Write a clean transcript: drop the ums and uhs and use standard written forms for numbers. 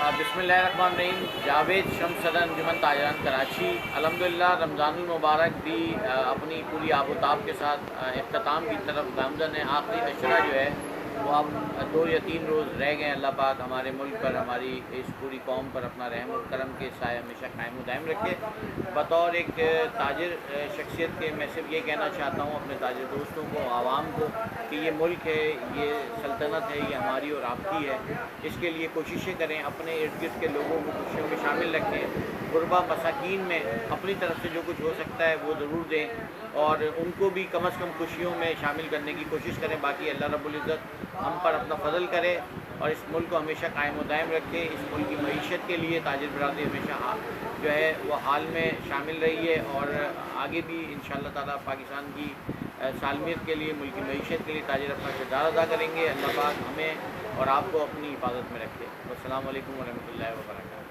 बिस्मिल्लाहिर्रहमानिर्रहीम। जावेद शम्स सदर अंजुमन ताजरान कराची अल्हम्दुलिल्लाह रमज़ानुल मुबारक भी अपनी पूरी आबोताब के साथ इख्तिताम की तरफ गामज़न है। आखिरी अशरा जो है वो अब 2 या 3 रोज़ रह गए। अल्लाह पाक हमारे मुल्क पर, हमारी इस पूरी कौम पर अपना रहम और करम के साए हमेशा कायम दायम रखे। बतौर एक ताजिर शख्सियत के मैं सिर्फ ये कहना चाहता हूँ अपने ताजिर दोस्तों को, आवाम को, कि ये मुल्क है, ये सल्तनत है, ये हमारी और आपकी है। इसके लिए कोशिशें करें, अपने इर्द गिर्द के लोगों को खुशियों में शामिल रखें। गुरबा मसाकीन में अपनी तरफ से जो कुछ हो सकता है वो ज़रूर दें और उनको भी कम से कम खुशियों में शामिल करने की कोशिश करें। बाकी अल्लाह रब्बुल इज़्ज़त हम पर अपना फ़ज़ल करे और इस मुल्क को हमेशा कायम दायम रखे। इस मुल्क की मईशत के लिए ताजिर बरादरी हमेशा जो है वो हाल में शामिल रही है और आगे भी इंशाअल्लाह ताला पाकिस्तान की सालमियत के लिए, मुल्क की मईशत के लिए ताजिर अपना किरदार अदा करेंगे। अल्लाह पाक हमें और आपको अपनी हिफाजत में रखे। अस्सलामु अलैकुम व रहमतुल्लाहि व बरकातहू।